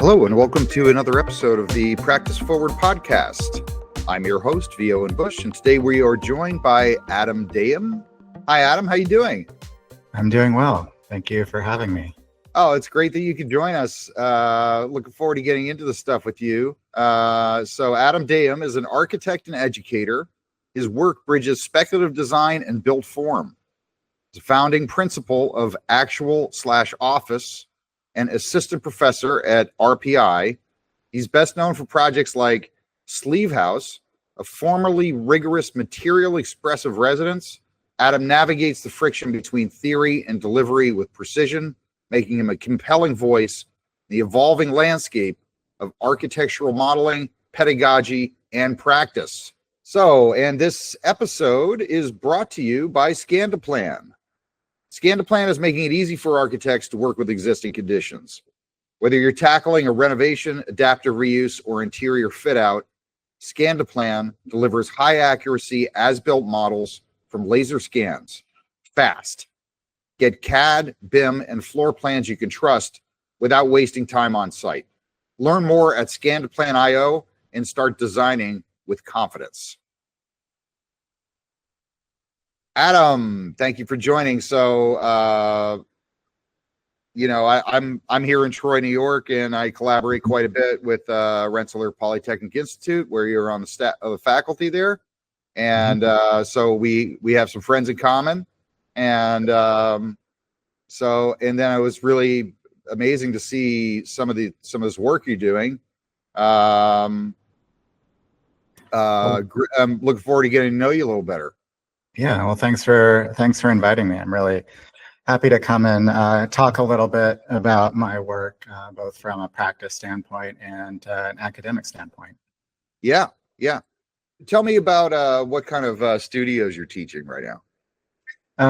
Hello and welcome to another episode of the Practice Forward podcast. I'm your host, Owen Bush, and today we are joined by Adam Dayem. Hi, Adam. How you doing? I'm doing well. Thank you for having me. Oh, it's great that you could join us. Looking forward to getting into the stuff with you. So Adam Dayem is an architect and educator. His work bridges speculative design and built form. He's a founding principal of Actual/Office and assistant professor at RPI. He's best known for projects like Sleeve House, a formerly rigorous material expressive residence. Adam navigates the friction between theory and delivery with precision, making him a compelling voice in the evolving landscape of architectural modeling, pedagogy, and practice. And this episode is brought to you by Scandaplan. Scandaplan is making it easy for architects to work with existing conditions. Whether you're tackling a renovation, adaptive reuse, or interior fit out, Scandaplan delivers high accuracy as-built models from laser scans, fast. Get CAD, BIM, and floor plans you can trust without wasting time on site. Learn more at Scandaplan.io and start designing with confidence. Adam, thank you for joining. I'm here in Troy, New York, and I collaborate quite a bit with Rensselaer Polytechnic Institute, where you're on the faculty there, and so we have some friends in common, and then it was really amazing to see some of this work you're doing. I'm looking forward to getting to know you a little better. Yeah, well, thanks for inviting me. I'm really happy to come and talk a little bit about my work, both from a practice standpoint and an academic standpoint. Yeah. Tell me about what kind of studios you're teaching right now.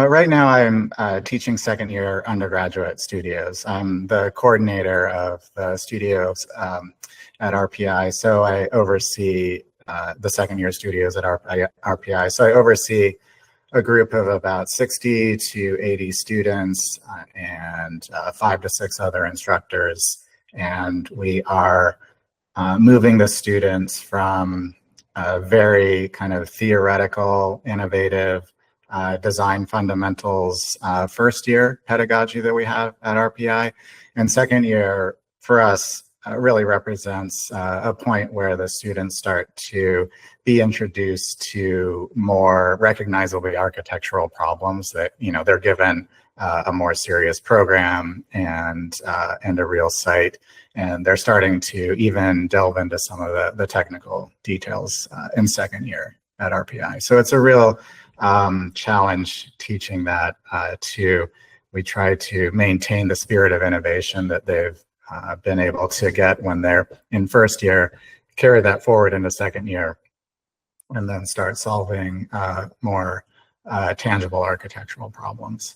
Right now, I'm teaching second-year undergraduate studios. I'm the coordinator of the studios at RPI, so I oversee the second-year studios at RPI. So I oversee a group of about 60 to 80 students and 5 to 6 other instructors. And we are moving the students from very kind of theoretical, innovative design fundamentals first year pedagogy that we have at RPI. And second year for us really represents a point where the students start to be introduced to more recognizably architectural problems that, they're given a more serious program and a real site. And they're starting to even delve into some of the technical details in second year at RPI. So it's a real challenge teaching that we try to maintain the spirit of innovation that they've been able to get when they're in first year, carry that forward into second year, and then start solving more tangible architectural problems.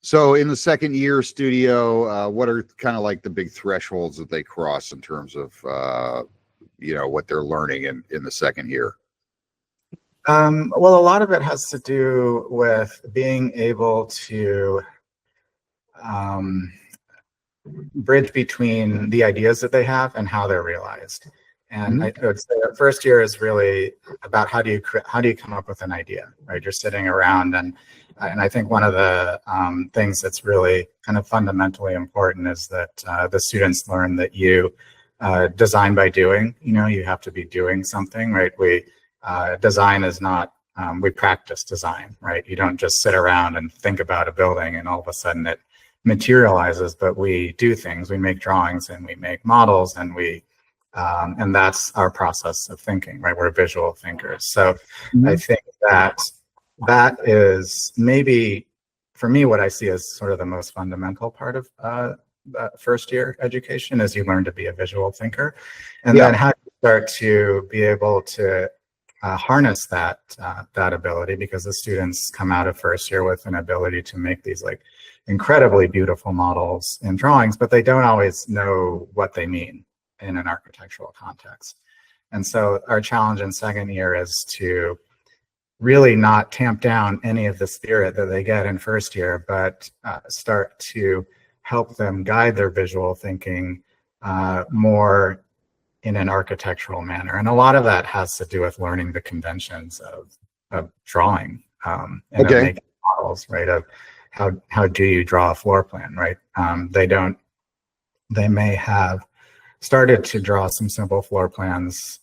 So in the second year studio, what are kind of like the big thresholds that they cross in terms of, what they're learning in the second year? Well, a lot of it has to do with being able to bridge between the ideas that they have and how they're realized. And I would say that first year is really about how do you come up with an idea, right? You're sitting around, and I think one of the things that's really kind of fundamentally important is that the students learn that you design by doing. You have to be doing something, right? Design is not, we practice design, right? You don't just sit around and think about a building and all of a sudden it materializes, but we do things. We make drawings and we make models, and and that's our process of thinking, right? We're visual thinkers. So I think that is maybe, for me, what I see as sort of the most fundamental part of first year education is you learn to be a visual thinker. And then how do you start to be able to harness that ability, because the students come out of first year with an ability to make these like incredibly beautiful models and drawings, but they don't always know what they mean in an architectural context. And so our challenge in second year is to really not tamp down any of the spirit that they get in first year, but start to help them guide their visual thinking more in an architectural manner. And a lot of that has to do with learning the conventions of drawing and of making models, right? Of how do you draw a floor plan, right? They may have started to draw some simple floor plans,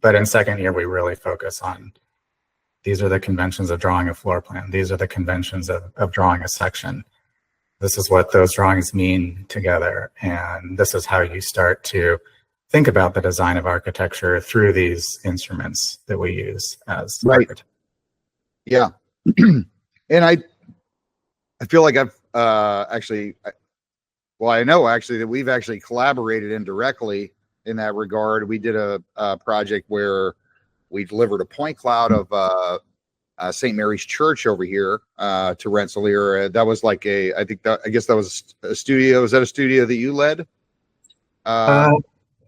but in second year, we really focus on these are the conventions of drawing a floor plan. These are the conventions of drawing a section. This is what those drawings mean together. And this is how you start to think about the design of architecture through these instruments that we use as architects. Yeah. And I feel like I've I know actually that we've actually collaborated indirectly in that regard. We did a project where we delivered a point cloud of St. Mary's Church over here to Rensselaer. That was like I guess that was a studio. Was that a studio that you led?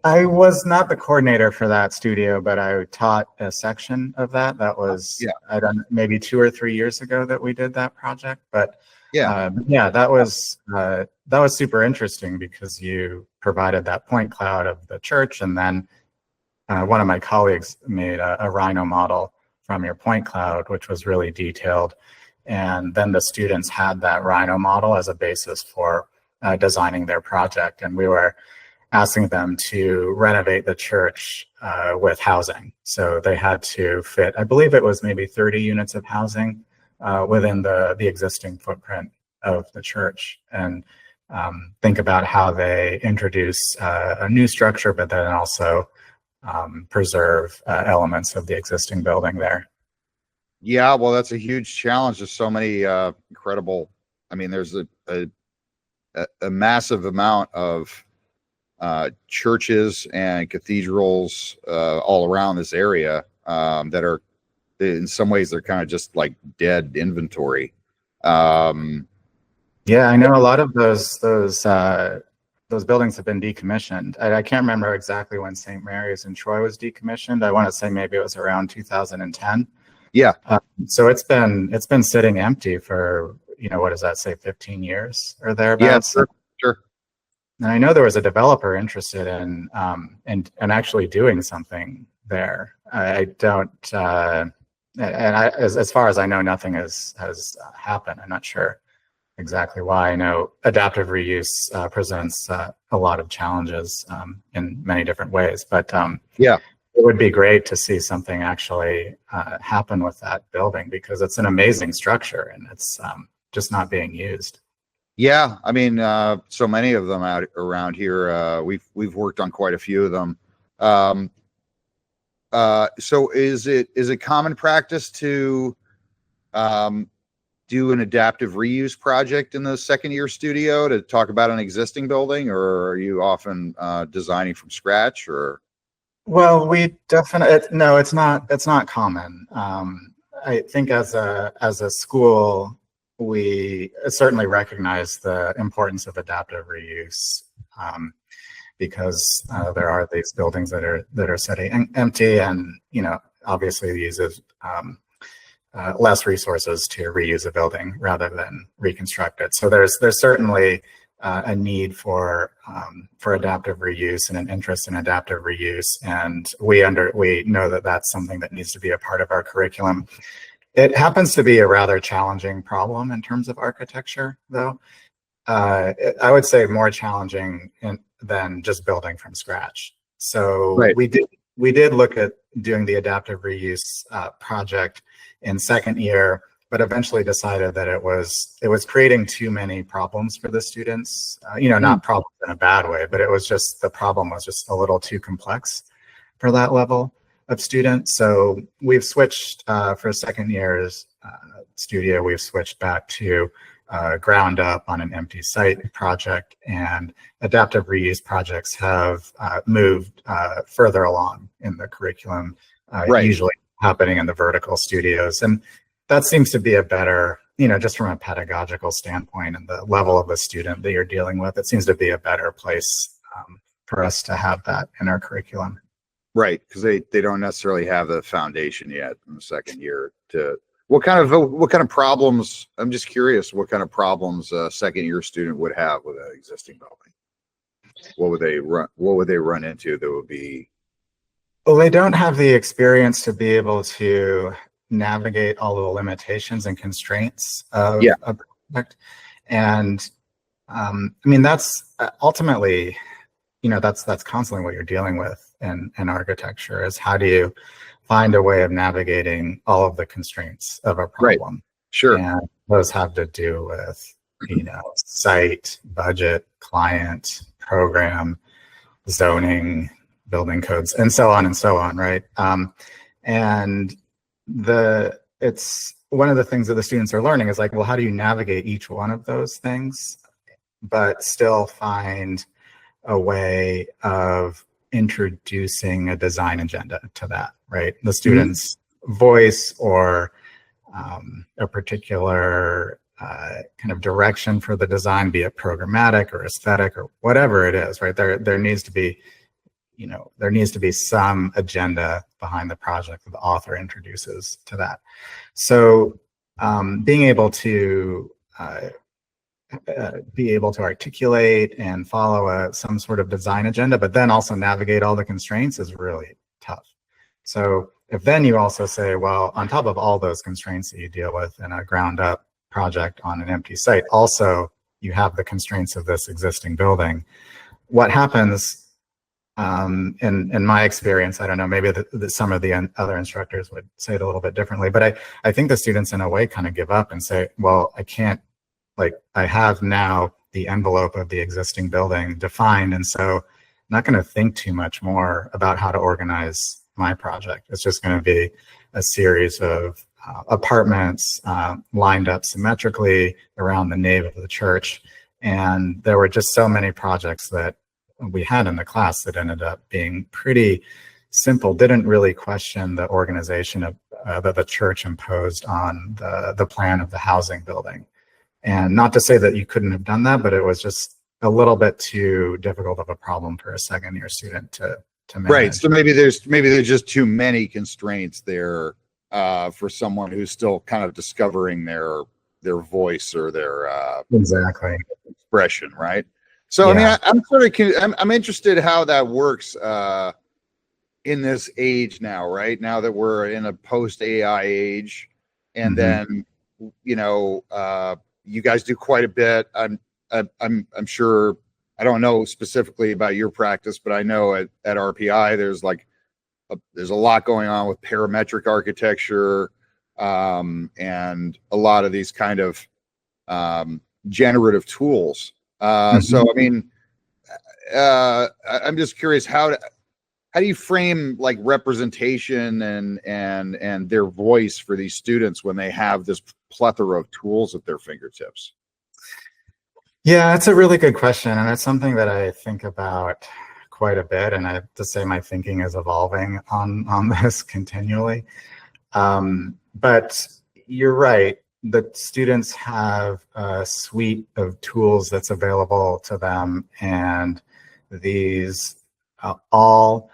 I was not the coordinator for that studio, but I taught a section of that. That was I don't know, maybe 2 or 3 years ago that we did that project. But that was super interesting because you provided that point cloud of the church, and then one of my colleagues made a Rhino model from your point cloud, which was really detailed. And then the students had that Rhino model as a basis for designing their project. And we were asking them to renovate the church with housing. So they had to fit, I believe it was maybe 30 units of housing within the existing footprint of the church, and think about how they introduce a new structure, but then also preserve elements of the existing building there. Yeah, well, that's a huge challenge. There's so many incredible, I mean, there's a massive amount of churches and cathedrals all around this area that are, in some ways, they're kind of just like dead inventory. Yeah, I know a lot of those buildings have been decommissioned. I can't remember exactly when St. Mary's in Troy was decommissioned. I want to say maybe it was around 2010. Yeah. So it's been sitting empty for, what does that say, 15 years or thereabouts? Yeah, sure. And I know there was a developer interested in actually doing something there. I don't, as far as I know, nothing has happened. I'm not sure exactly why. I know adaptive reuse presents a lot of challenges in many different ways, but it would be great to see something actually happen with that building, because it's an amazing structure and it's just not being used. Yeah, I mean, so many of them out around here. We've worked on quite a few of them. So is it common practice to do an adaptive reuse project in the second year studio to talk about an existing building, or are you often designing from scratch? Or well, we definitely no, it's not common. I think as a school, we certainly recognize the importance of adaptive reuse because there are these buildings that are sitting empty, and obviously it uses less resources to reuse a building rather than reconstruct it. So there's certainly a need for adaptive reuse and an interest in adaptive reuse, and we know that that's something that needs to be a part of our curriculum. It happens to be a rather challenging problem in terms of architecture, though. I would say more challenging than just building from scratch. So we did look at doing the adaptive reuse project in second year, but eventually decided that it was creating too many problems for the students. Not problems in a bad way, but the problem was just a little too complex for that level of students. So we've switched for second year's studio, we've switched back to ground up on an empty site project, and adaptive reuse projects have moved further along in the curriculum, usually happening in the vertical studios. And that seems to be a better, just from a pedagogical standpoint and the level of the student that you're dealing with, it seems to be a better place for us to have that in our curriculum. Right, because they don't necessarily have the foundation yet in the second year to What kind of problems? I'm just curious. What kind of problems a second year student would have with an existing building? What would they run? What would they run into that would be? Well, they don't have the experience to be able to navigate all of the limitations and constraints of a project. And I mean, that's ultimately, that's constantly what you're dealing with in architecture, is how do you find a way of navigating all of the constraints of a problem. Right. Sure. And those have to do with, site, budget, client, program, zoning, building codes, and so on, right? And it's one of the things that the students are learning is like, well, how do you navigate each one of those things, but still find a way of introducing a design agenda to that, right? The students' voice or a particular kind of direction for the design, be it programmatic or aesthetic or whatever it is, right? There needs to be, there needs to be some agenda behind the project that the author introduces to that. So being able to articulate and follow some sort of design agenda, but then also navigate all the constraints is really tough. So if then you also say, well, on top of all those constraints that you deal with in a ground up project on an empty site, also you have the constraints of this existing building. What happens, in my experience, I don't know, maybe some of the other instructors would say it a little bit differently, but I think the students in a way kind of give up and say, well, I can't, like, I have now the envelope of the existing building defined, and so I'm not going to think too much more about how to organize my project. It's just going to be a series of apartments lined up symmetrically around the nave of the church. And there were just so many projects that we had in the class that ended up being pretty simple, didn't really question the organization of that the church imposed on the plan of the housing building. And not to say that you couldn't have done that, but it was just a little bit too difficult of a problem for a second year student to manage. Right. So maybe there's just too many constraints there for someone who's still kind of discovering their voice or their exactly expression, right? So yeah. I mean, I'm interested how that works in this age now, right? Now that we're in a post AI age, and then you guys do quite a bit. I'm sure. I don't know specifically about your practice, but I know at RPI there's a lot going on with parametric architecture and a lot of these kind of generative tools. So I mean, I'm just curious, how do you frame like representation and their voice for these students when they have this plethora of tools at their fingertips? Yeah, that's a really good question, and it's something that I think about quite a bit, and I have to say my thinking is evolving on this continually. But you're right, the students have a suite of tools that's available to them, and these all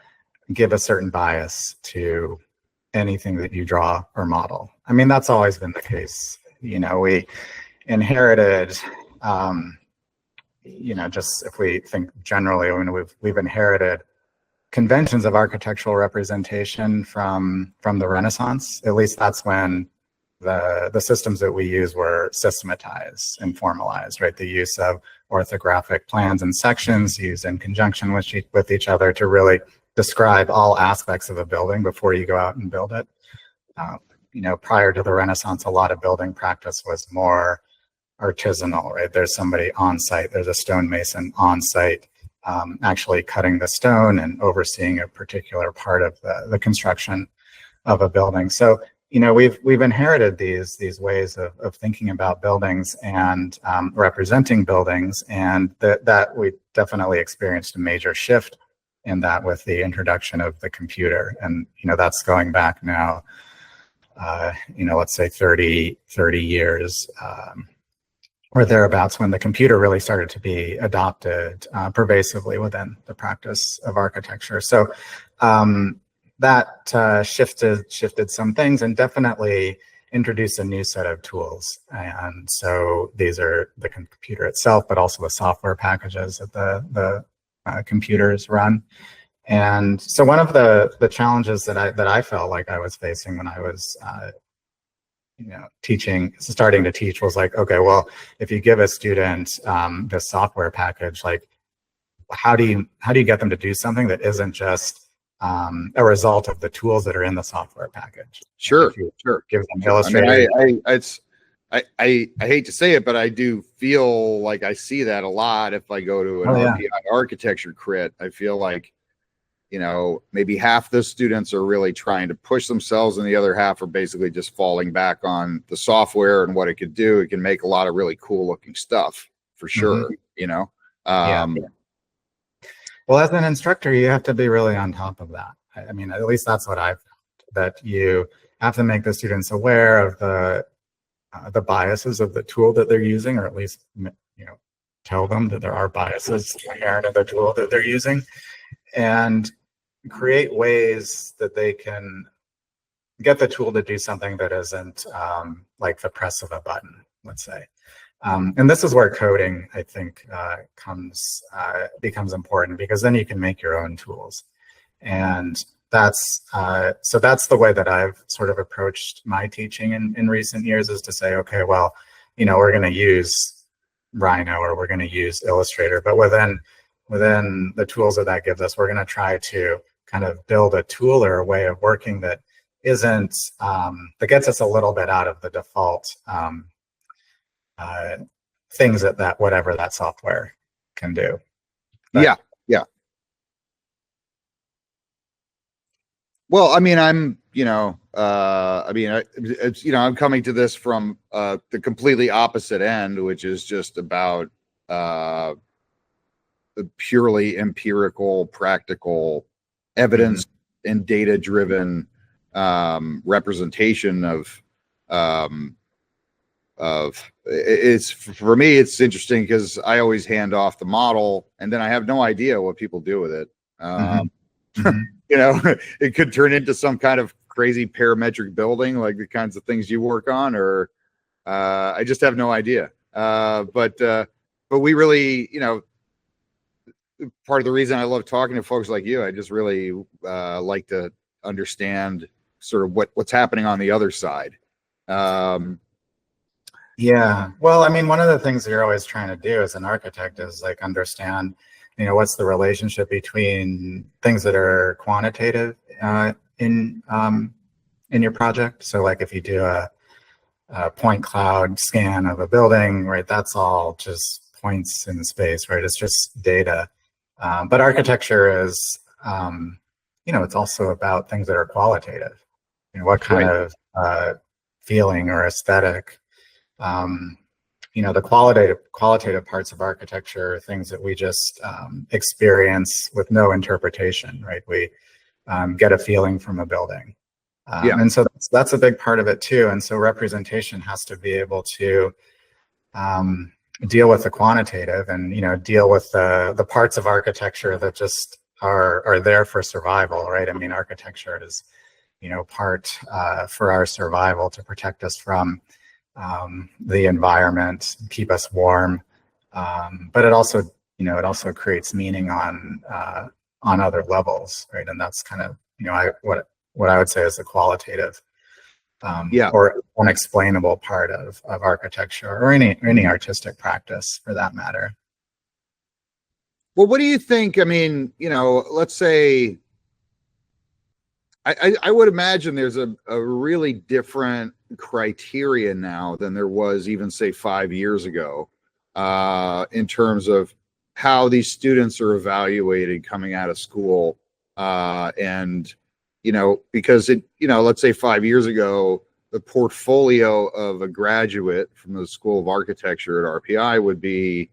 give a certain bias to anything that you draw or model. I mean, that's always been the case. We inherited just if we think generally, I mean, we've inherited conventions of architectural representation from the Renaissance. At least that's when the systems that we use were systematized and formalized, right? The use of orthographic plans and sections used in conjunction with each other to really describe all aspects of a building before you go out and build it. Prior to the Renaissance, a lot of building practice was more artisanal, right? There's somebody on site, there's a stonemason on site actually cutting the stone and overseeing a particular part of the construction of a building. So, we've inherited these ways of thinking about buildings and representing buildings, and that we definitely experienced a major shift in that with the introduction of the computer. And, that's going back now, let's say 30 years, or thereabouts, when the computer really started to be adopted pervasively within the practice of architecture. So that shifted some things, and definitely introduce a new set of tools. And so these are the computer itself, but also the software packages that the computers run. And so one of the challenges that I felt like I was facing when I was starting to teach was like, okay, well, if you give a student this software package, like how do you get them to do something that isn't just a result of the tools that are in the software package? Sure. Give them Illustrator. I hate to say it, but I do feel like I see that a lot. If I go to an RPI architecture crit, I feel like, maybe half the students are really trying to push themselves and the other half are basically just falling back on the software and what it could do. It can make a lot of really cool looking stuff for sure, Well, as an instructor, you have to be really on top of that. I mean, at least that's what I've found, that you have to make the students aware of the biases of the tool that they're using, or at least, tell them that there are biases inherent in the tool that they're using, and create ways that they can get the tool to do something that isn't like the press of a button, let's say. And this is where coding, I think, becomes important, because then you can make your own tools. And that's the way that I've sort of approached my teaching in recent years, is to say, okay, well, we're going to use Rhino or we're going to use Illustrator, but within the tools that gives us, we're going to try to kind of build a tool or a way of working that isn't, that gets us a little bit out of the default things that whatever that software can do. But, yeah. Well, I mean, I'm coming to this from the completely opposite end, which is just about the purely empirical, practical, evidence and data driven representation of it's, for me, it's interesting because I always hand off the model and then I have no idea what people do with it. It could turn into some kind of crazy parametric building, like the kinds of things you work on, or I just have no idea. But we really, part of the reason I love talking to folks like you, I just really like to understand sort of what's happening on the other side. Yeah, well, I mean, one of the things you're always trying to do as an architect is like understand, what's the relationship between things that are quantitative in your project. So like if you do a point cloud scan of a building, right, that's all just points in space, right? It's just data. But architecture is, it's also about things that are qualitative. What kind of feeling or aesthetic. The qualitative parts of architecture are things that we just experience with no interpretation, right? We get a feeling from a building. And so that's a big part of it too. And so representation has to be able to deal with the quantitative and, deal with the parts of architecture that just are there for survival, right? I mean, architecture is, part for our survival, to protect us from the environment, keep us warm, but it also creates meaning on other levels, right? And that's kind of what I would say is the qualitative or unexplainable part of architecture, or any artistic practice for that matter. Well, what do you think? I mean, let's say I would imagine there's a really different criteria now than there was even, say, 5 years ago, in terms of how these students are evaluated coming out of school. And, because let's say 5 years ago, the portfolio of a graduate from the School of Architecture at RPI would be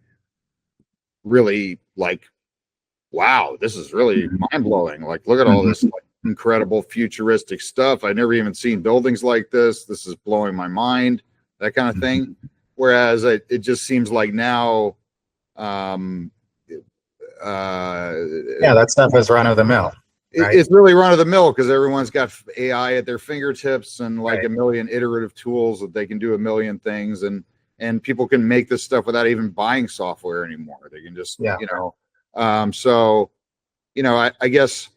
really like, wow, this is really mind blowing. Like, look at all this incredible futuristic stuff. I've never even seen buildings like this. This is blowing my mind, that kind of thing. Whereas it just seems like now, that stuff is run of the mill. right? It's really run of the mill because everyone's got AI at their fingertips and like Right. a million iterative tools that they can do a million things, and people can make this stuff without even buying software anymore. They can just, Yeah. So, I guess,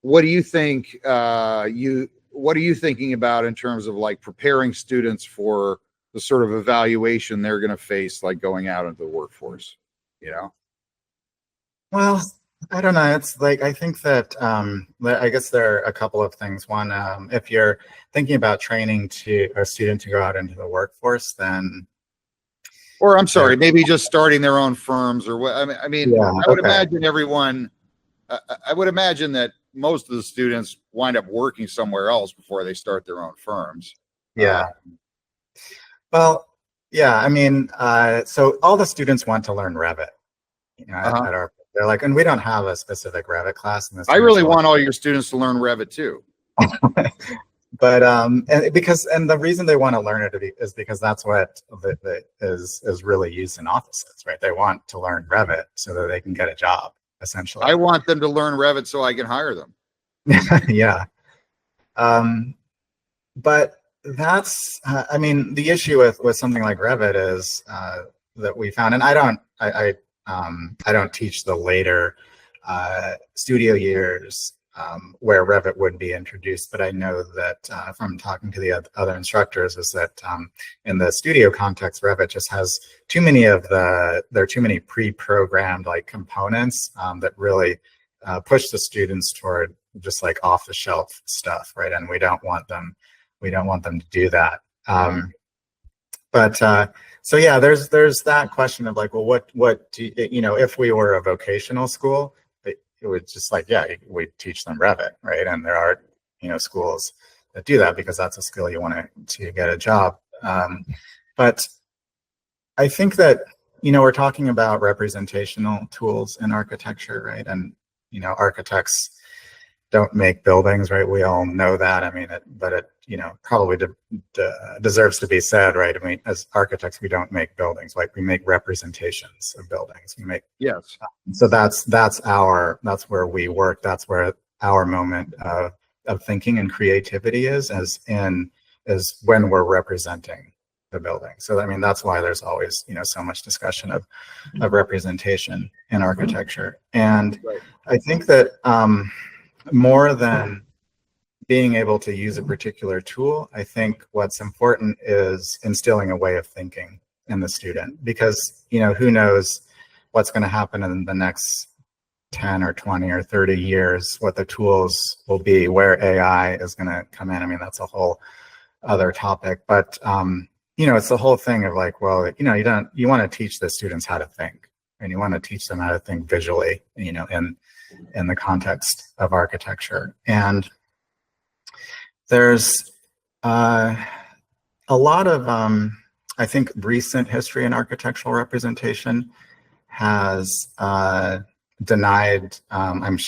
what do you think, what are you thinking about in terms of like preparing students for the sort of evaluation they're going to face, like going out into the workforce, Well, I don't know. It's like, I think that I guess there are a couple of things. One, if you're thinking about training to a student to go out into the workforce, then or I'm sorry, maybe just starting their own firms or what. I mean, yeah, I would okay. imagine I would imagine that most of the students wind up working somewhere else before they start their own firms. Yeah. Well, yeah, I mean, so all the students want to learn Revit, at our, they're like, and we don't have a specific Revit class in this. I really want all your students to learn Revit too. But and the reason they want to learn it is because that's what is really used in offices, right? They want to learn Revit so that they can get a job, essentially. I want them to learn Revit so I can hire them. Yeah. But that's, I mean, the issue with something like Revit is that we found, and I don't teach the later studio years where Revit would be introduced, but I know that from talking to the other instructors is that in the studio context, Revit just has there are too many pre-programmed like components that really push the students toward just like off-the-shelf stuff, right? And we don't want them to do that. So yeah, there's that question of like, well, what do if we were a vocational school, it would just like, yeah, we teach them Revit, right? And there are, schools that do that because that's a skill you want to get a job. But I think that, we're talking about representational tools in architecture, right? And, architects don't make buildings, right? We all know that. I mean, but it probably deserves to be said, right? I mean, as architects, we don't make buildings, like we make representations of buildings. We make, yes. So that's where we work. That's where our moment of thinking and creativity is when we're representing the building. So I mean, that's why there's always so much discussion of representation in architecture. And right. I think that more than being able to use a particular tool, I think what's important is instilling a way of thinking in the student, because who knows what's going to happen in the next 10 or 20 or 30 years, what the tools will be, where AI is going to come in. I mean, that's a whole other topic, but it's the whole thing of like, well, you want to teach the students how to think, and you want to teach them how to think visually, in the context of architecture. And there's a lot of, I think, recent history in architectural representation has denied, I'm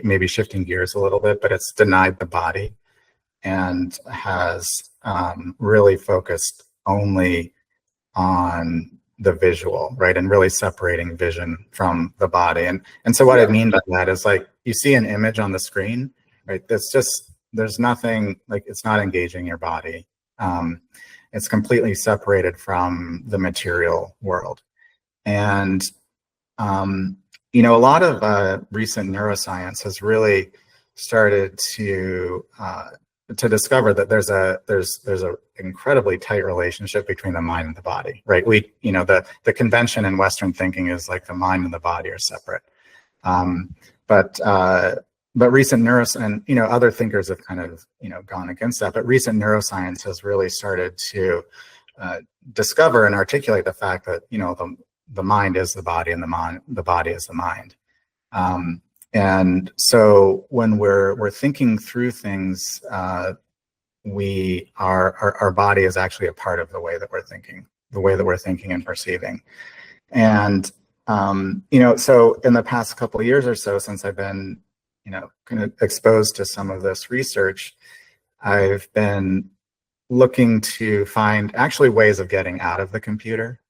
maybe shifting gears a little bit, but it's denied the body and has really focused only on the visual, right? And really separating vision from the body. And so what I mean by that is, like, you see an image on the screen, right? There's nothing, like, it's not engaging your body. It's completely separated from the material world. And, a lot of recent neuroscience has really started to discover that there's a incredibly tight relationship between the mind and the body, right? The convention in Western thinking is like the mind and the body are separate. But recent neuroscience, and other thinkers have kind of gone against that. But recent neuroscience has really started to discover and articulate the fact that the mind is the body, and the body is the mind. And so when we're thinking through things, our body is actually a part of the way that we're thinking and perceiving. And so in the past couple of years or so, since I've been kind of exposed to some of this research, I've been looking to find actually ways of getting out of the computer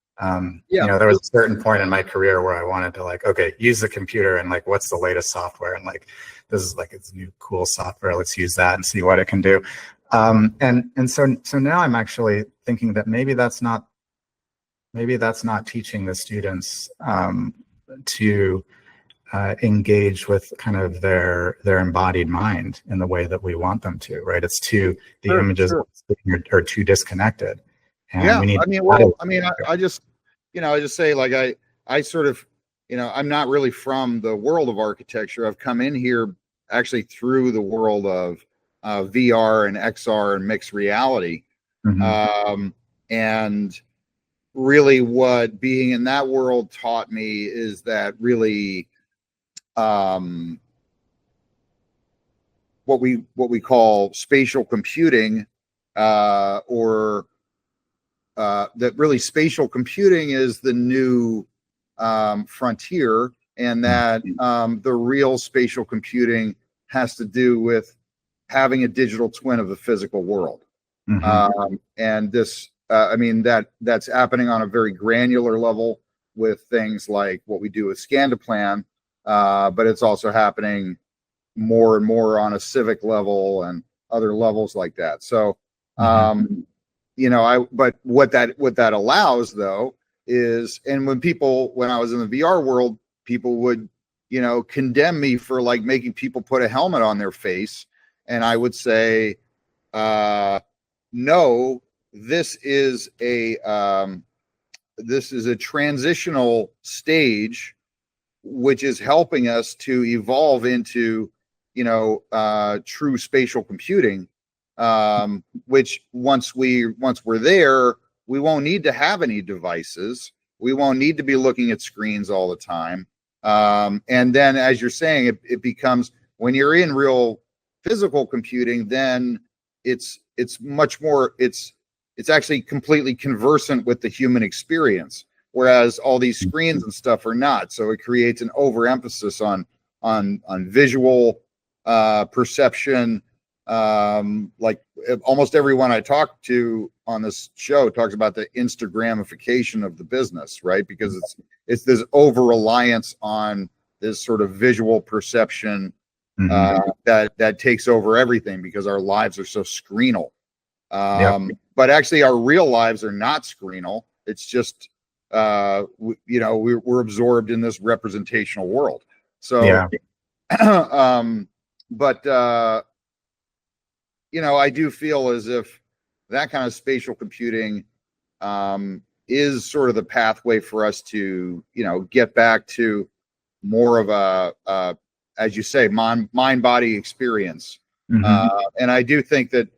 Yeah. There was a certain point in my career where I wanted to like, okay, use the computer and like, what's the latest software? And like, this is like, it's new cool software. Let's use that and see what it can do. And so now I'm actually thinking that maybe that's not teaching the students to engage with kind of their embodied mind in the way that we want them to, right? It's the images are too disconnected. And yeah, we need I just say like I sort of, I'm not really from the world of architecture. I've come in here actually through the world of VR and XR and mixed reality. And really what being in that world taught me is that really what we call spatial computing, or that really spatial computing is the new frontier, and that the real spatial computing has to do with having a digital twin of the physical world. And this, that's happening on a very granular level with things like what we do with Scan to Plan, but it's also happening more and more on a civic level and other levels like that. So, but what that allows though is, and when I was in the VR world, people would, condemn me for like making people put a helmet on their face. And I would say, no, this is a transitional stage, which is helping us to evolve into, true spatial computing. Which once we're there, we won't need to have any devices. We won't need to be looking at screens all the time. And then, as you're saying, it becomes, when you're in real physical computing, then it's much more, it's actually completely conversant with the human experience, whereas all these screens and stuff are not. So it creates an overemphasis on visual perception. Like almost everyone I talk to on this show talks about the Instagramification of the business, right? Because it's this over reliance on this sort of visual perception that takes over everything, because our lives are so screenal. But actually our real lives are not screenal. It's just we're absorbed in this representational world. So but I do feel as if that kind of spatial computing is sort of the pathway for us to, get back to more of a as you say, mind-body experience. And I do think that,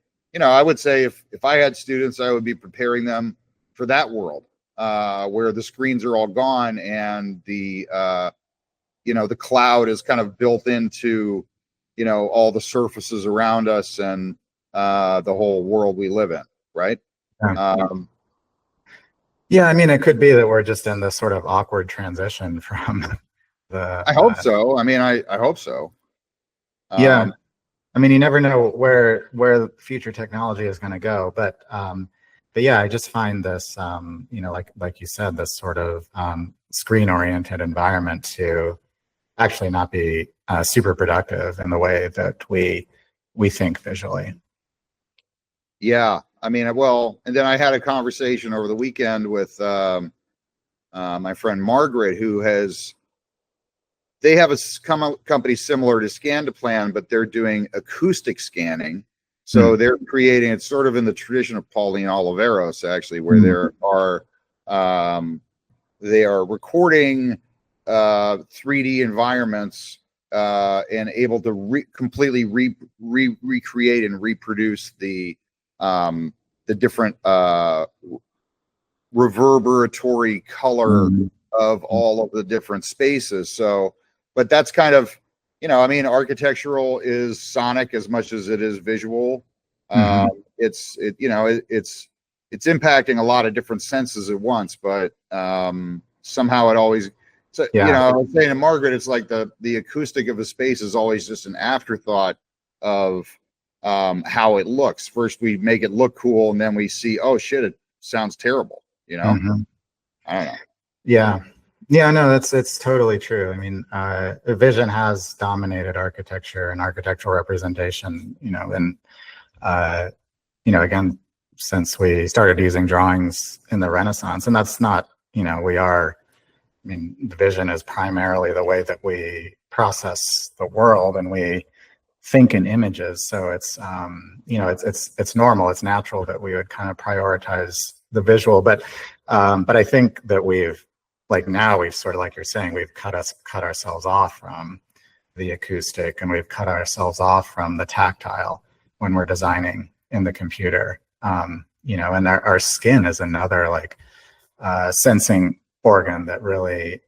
I would say if I had students, I would be preparing them for that world where the screens are all gone and the cloud is kind of built into, all the surfaces around us and the whole world we live in, right? It could be that we're just in this sort of awkward transition from the. I hope so. I hope so. You never know where future technology is going to go, but yeah, I just find this, like you said, this sort of screen-oriented environment to actually not be super productive in the way that we think visually. Yeah, and then I had a conversation over the weekend with my friend Margaret, who they have a company similar to Scan to Plan, but they're doing acoustic scanning. So they're creating, it's sort of in the tradition of Pauline Oliveros, actually, where they are recording 3D environments and able to completely recreate and reproduce the different reverberatory color of all of the different spaces. So, but that's kind of, architectural is sonic as much as it is visual. It's impacting a lot of different senses at once, but somehow it always, I was saying to Margaret, it's like the acoustic of a space is always just an afterthought of how it looks. First we make it look cool, and then we see, oh shit, it sounds terrible, I don't know. Yeah. Yeah, no, it's totally true. I mean, vision has dominated architecture and architectural representation, and again, since we started using drawings in the Renaissance, and that's not, the vision is primarily the way that we process the world and we think in images. So it's, it's normal, it's natural that we would kind of prioritize the visual, but I think that we've sort of, like you're saying, we've cut ourselves off from the acoustic, and we've cut ourselves off from the tactile when we're designing in the computer. And our skin is another sensing organ that really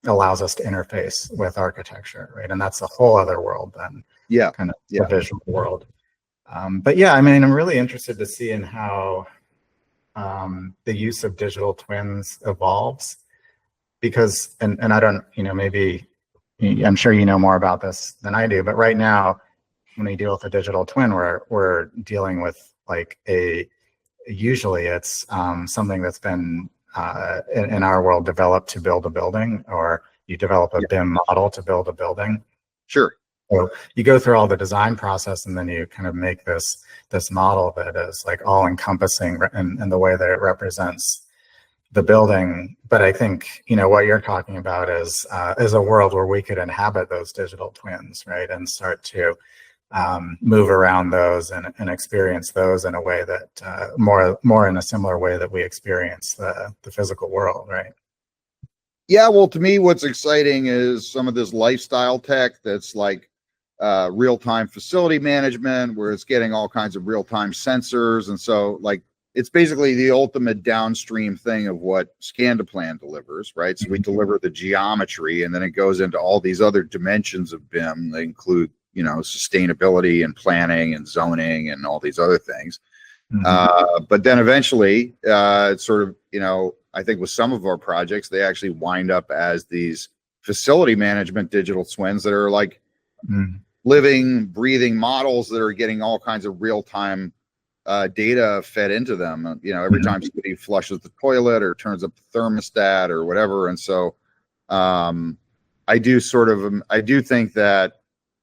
allows us to interface with architecture, right? And that's a whole other world than the visual world. But yeah, I mean, I'm really interested to see in how the use of digital twins evolves, because, and I don't, maybe, I'm sure you know more about this than I do, but right now, when we deal with a digital twin, we're dealing with usually it's something that's been in our world developed to build a building, or you develop a BIM model to build a building. Sure. So you go through all the design process, and then you kind of make this model that is all encompassing in the way that it represents the building. But I think, what you're talking about is a world where we could inhabit those digital twins, right? And start to move around those and experience those in a way that more in a similar way that we experience the physical world, right? Yeah, well, to me, what's exciting is some of this lifestyle tech that's real-time facility management, where it's getting all kinds of real-time sensors. And so it's basically the ultimate downstream thing of what Scan-to-Plan delivers, right? So we deliver the geometry, and then it goes into all these other dimensions of BIM. They include, sustainability and planning and zoning and all these other things. But then eventually, it's sort of, I think with some of our projects, they actually wind up as these facility management digital twins that are living, breathing models that are getting all kinds of real-time data fed into them. Every time somebody flushes the toilet or turns up the thermostat or whatever. And so I do think that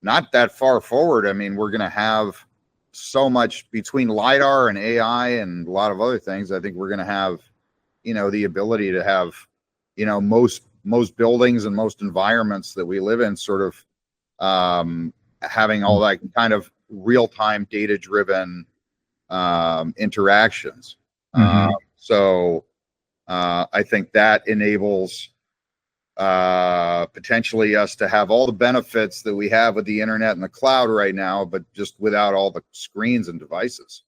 not that far forward, I mean, we're going to have so much between LiDAR and AI and a lot of other things. I think we're going to have, the ability to have, most buildings and most environments that we live in sort of having all that kind of real-time data-driven interactions. So I think that enables potentially us to have all the benefits that we have with the internet and the cloud right now, but just without all the screens and devices.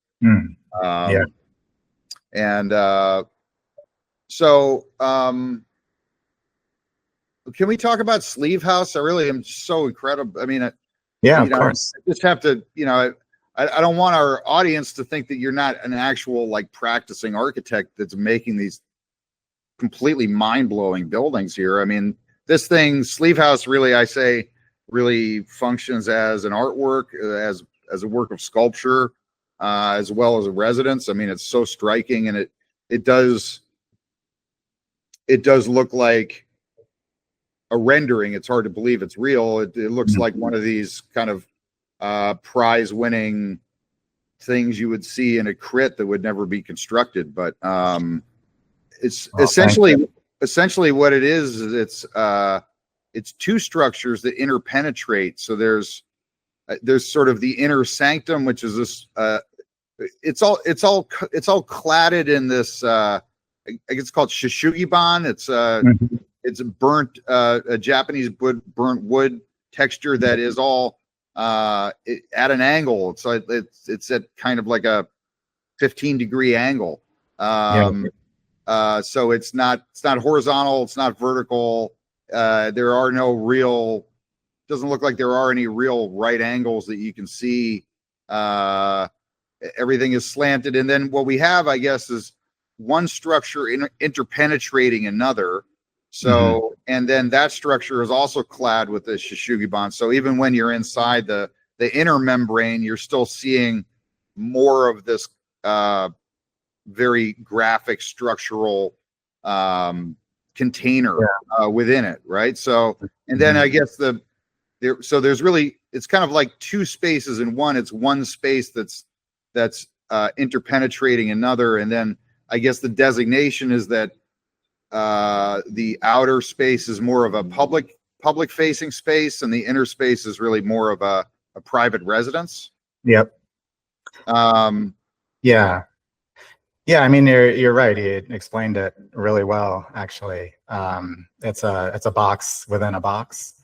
So can we talk about Sleeve House? I really am so incredible. I mean, of course. I just have to, I don't want our audience to think that you're not an actual practicing architect that's making these completely mind-blowing buildings here. I mean, this thing, Sleeve House, really functions as an artwork, as a work of sculpture, as well as a residence. I mean, it's so striking, and it does look like a rendering. It's hard to believe it's real. It looks like one of these kind of prize-winning things you would see in a crit that would never be constructed. But it's essentially what it is it's two structures that interpenetrate. So there's sort of the inner sanctum, which is this it's all cladded in this I guess it's called shishugiban. It's a burnt a Japanese burnt wood texture that is all at an angle. So it's at kind of like a 15-degree angle. So it's not horizontal, it's not vertical. There are no real, doesn't look like there are any real right angles that you can see. Everything is slanted. And then what we have, I guess, is one structure interpenetrating another. So, and then that structure is also clad with the shishugiban. So even when you're inside the inner membrane, you're still seeing more of this very graphic structural container within it, right? So, and then I guess there's really, it's kind of like two spaces in one. It's one space that's interpenetrating another, and then I guess the designation is that the outer space is more of a public facing space, and the inner space is really more of a private residence. Yep. Yeah. I mean, you're right. You explained it really well, actually. It's a box within a box,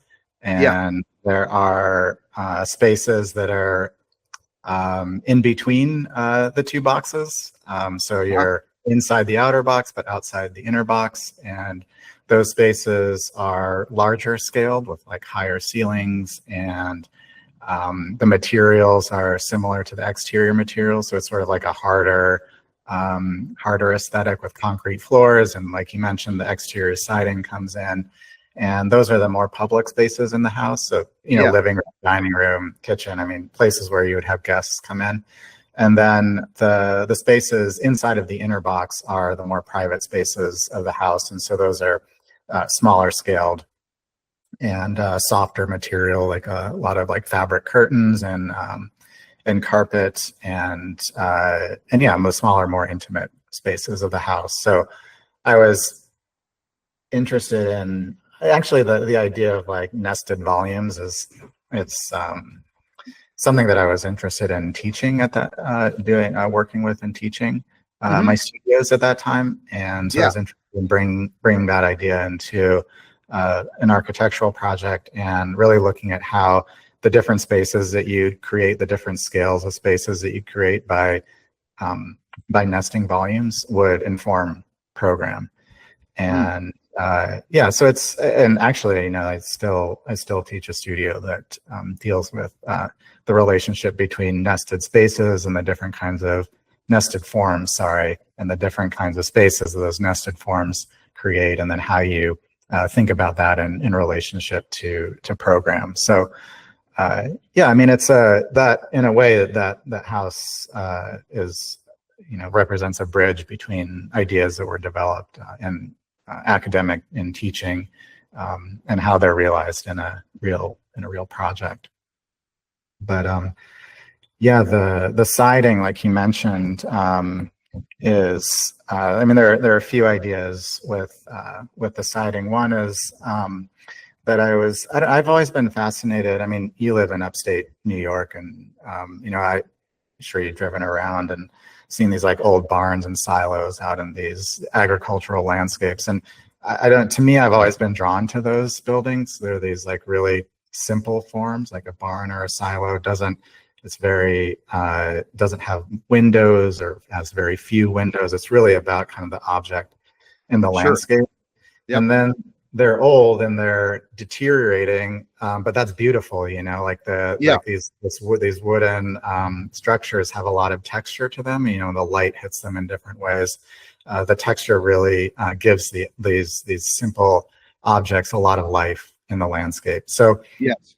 and there are spaces that are in between the two boxes. So you're inside the outer box, but outside the inner box, and those spaces are larger scaled with like higher ceilings, and the materials are similar to the exterior materials. So it's sort of like a harder aesthetic with concrete floors. And like you mentioned, the exterior siding comes in, and those are the more public spaces in the house. So, living room, dining room, kitchen, I mean, places where you would have guests come in. And then the spaces inside of the inner box are the more private spaces of the house. And so those are smaller scaled and softer material, like a lot of like fabric curtains and carpet and most smaller, more intimate spaces of the house. So I was interested in actually the idea of like nested volumes it's something that I was interested in teaching at that working with and teaching my studios at that time. And so I was interested in bringing that idea into an architectural project, and really looking at how the different spaces that you create, the different scales of spaces that you create by nesting volumes would inform program. And so it's, and actually, I still teach a studio that deals with the relationship between nested spaces and the different kinds of nested forms, and the different kinds of spaces that those nested forms create, and then how you think about that in relationship to program. So I mean, it's that in a way that house is, represents a bridge between ideas that were developed in academic in teaching and how they're realized in a real project. But the siding, like you mentioned, is I mean, there are a few ideas with the siding. One is that I've always been fascinated. I mean, you live in upstate New York, and I'm sure you've driven around and seen these like old barns and silos out in these agricultural landscapes. And to me, I've always been drawn to those buildings. They're these like really simple forms, like a barn or a silo doesn't have windows or has very few windows. It's really about kind of the object in the landscape. Yep. And then they're old and they're deteriorating, but that's beautiful, like like these wooden structures have a lot of texture to them. The light hits them in different ways. The texture really gives these simple objects a lot of life in the landscape. So yes,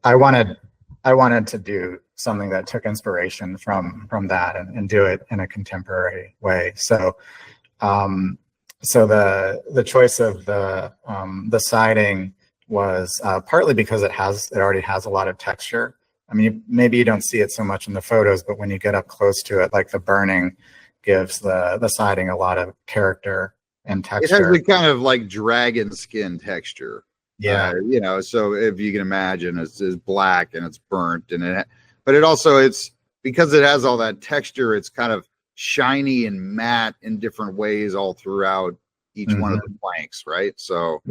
I wanted to do something that took inspiration from that and do it in a contemporary way. So so the choice of the siding was partly because it already has a lot of texture. I mean, maybe you don't see it so much in the photos, but when you get up close to it, like the burning gives the siding a lot of character and texture. It has the kind of like dragon skin texture. Yeah. So if you can imagine, it's black and it's burnt, but it's because it has all that texture, it's kind of shiny and matte in different ways all throughout each one of the planks, right? So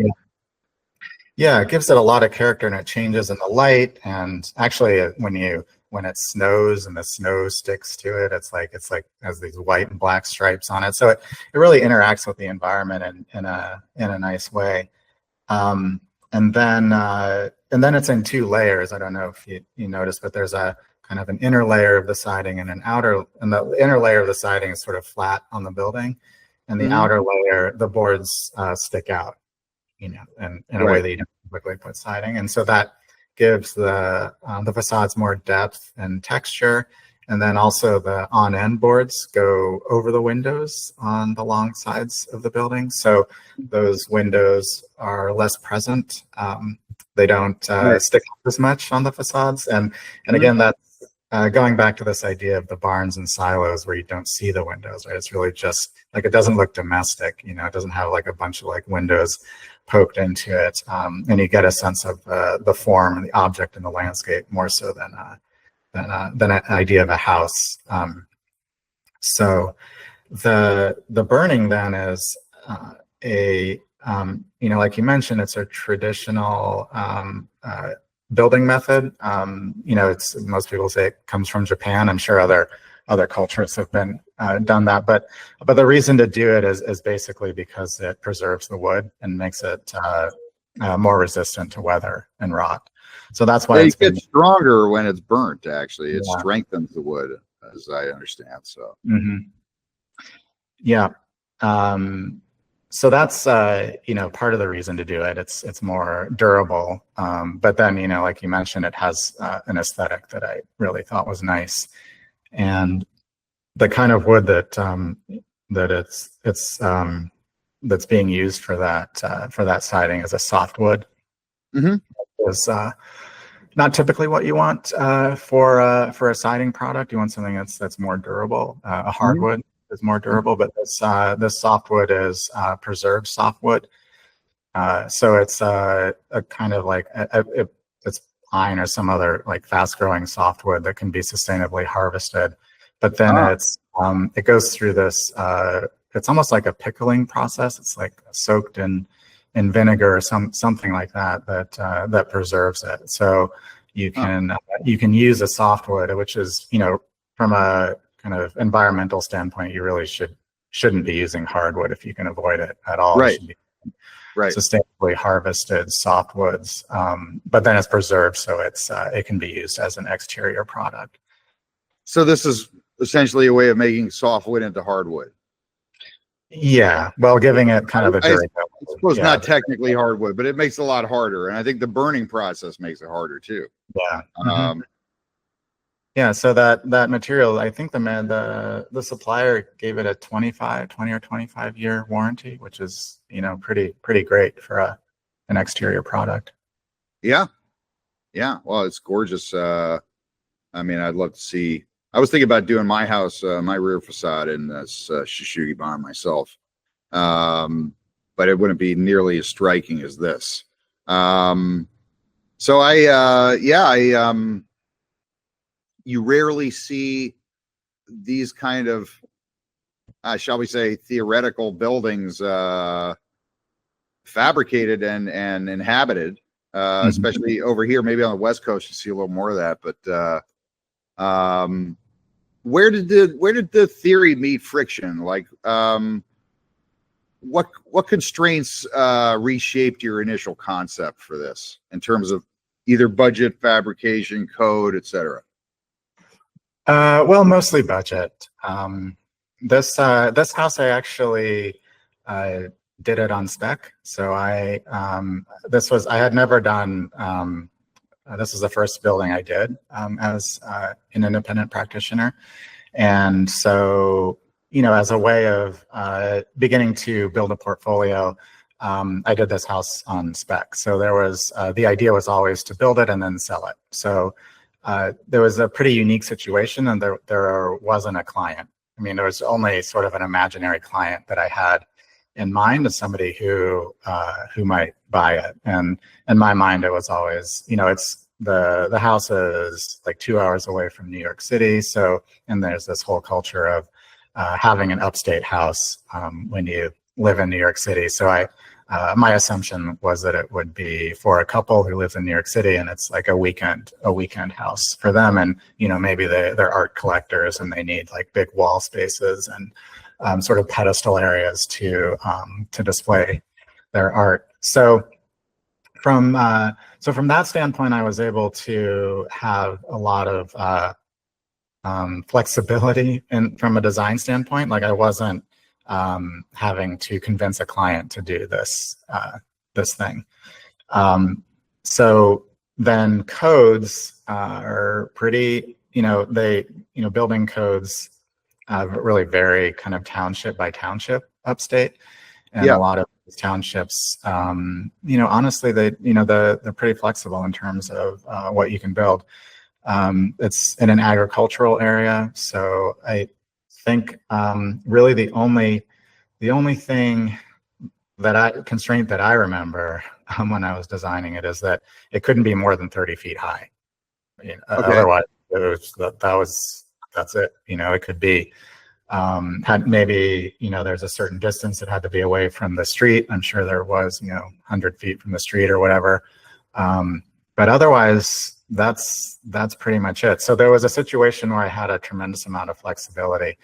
it gives it a lot of character, and it changes in the light. And actually, when it snows and the snow sticks to it, it's like has these white and black stripes on it. So it really interacts with the environment in a nice way. And then it's in two layers. I don't know if you noticed, but there's a kind of an inner layer of the siding and and the inner layer of the siding is sort of flat on the building, and the outer layer, the boards stick out, and in a way that you don't typically put siding. And so that gives the facades more depth and texture. And then also the on-end boards go over the windows on the long sides of the building. So those windows are less present. They don't stick up as much on the facades. And again, that's going back to this idea of the barns and silos where you don't see the windows, right? It's really just like, it doesn't look domestic, you know, it doesn't have like a bunch of like windows poked into it. And you get a sense of the form and the object in the landscape more so than an idea of a house. So the burning then is you know, like you mentioned, it's a traditional building method. You know, it's, most people say it comes from Japan. I'm sure other cultures have been done that, but the reason to do it is basically because it preserves the wood and makes it more resistant to weather and rot. So that's why it gets stronger when it's burnt. Actually, it strengthens the wood, as I understand. So, yeah. So that's you know, part of the reason to do it. It's more durable, but then, you know, like you mentioned, it has an aesthetic that I really thought was nice, and the kind of wood that that's being used for that siding is a softwood. Is not typically what you want for a siding product. You want something that's more durable. A hardwood is more durable, but this softwood is preserved softwood. So it's a kind of like it's pine or some other like fast-growing softwood that can be sustainably harvested. But then it goes through this. It's almost like a pickling process. It's like soaked in vinegar or something like that preserves it. So you can use a softwood, which is, you know, from a kind of environmental standpoint, you really shouldn't be using hardwood if you can avoid it at all. Right. It should be sustainably harvested softwoods, but then it's preserved, so it can be used as an exterior product. So this is essentially a way of making softwood into hardwood. Yeah, well, giving it kind of a durability. I suppose not technically hardwood, but it makes it a lot harder, and I think the burning process makes it harder too. Yeah. Yeah, so that material, I think the supplier gave it a 20 or 25 year warranty, which is, you know, pretty great for an exterior product. Yeah. Well, it's gorgeous. I mean, I'd love to see. I was thinking about doing my house, my rear facade in this Shishugi myself, but it wouldn't be nearly as striking as this. So you rarely see these kind of, shall we say, theoretical buildings fabricated and inhabited, especially over here. Maybe on the West Coast, you see a little more of that. But where did the theory meet friction? Like, what constraints reshaped your initial concept for this in terms of either budget, fabrication, code, etc.? Well, mostly budget. This house, I actually did it on spec. So I had never done. This was the first building I did as an independent practitioner, and so, you know, as a way of beginning to build a portfolio, I did this house on spec. So there was the idea was always to build it and then sell it. So there was a pretty unique situation, and there wasn't a client. I mean, there was only sort of an imaginary client that I had in mind as somebody who might buy it. And in my mind, it was always, you know, it's the house is like 2 hours away from New York City. So, and there's this whole culture of having an upstate house when you live in New York City. So my assumption was that it would be for a couple who lives in New York City, and it's like a weekend house for them. And, you know, maybe they're art collectors and they need like big wall spaces and sort of pedestal areas to display their art. So from that standpoint, I was able to have a lot of flexibility from a design standpoint. Like, I wasn't having to convince a client to do this thing. So then codes are pretty building codes really vary kind of township by township upstate. And Yeah. a lot of these townships, honestly, they're pretty flexible in terms of what you can build. It's in an agricultural area, so I think really the only constraint that I remember when I was designing it is that it couldn't be more than 30 feet high. Okay. Otherwise, that's it. It could be. Had maybe, there's a certain distance it had to be away from the street. I'm sure there was, 100 feet from the street or whatever. But otherwise, that's pretty much it. So there was a situation where I had a tremendous amount of flexibility.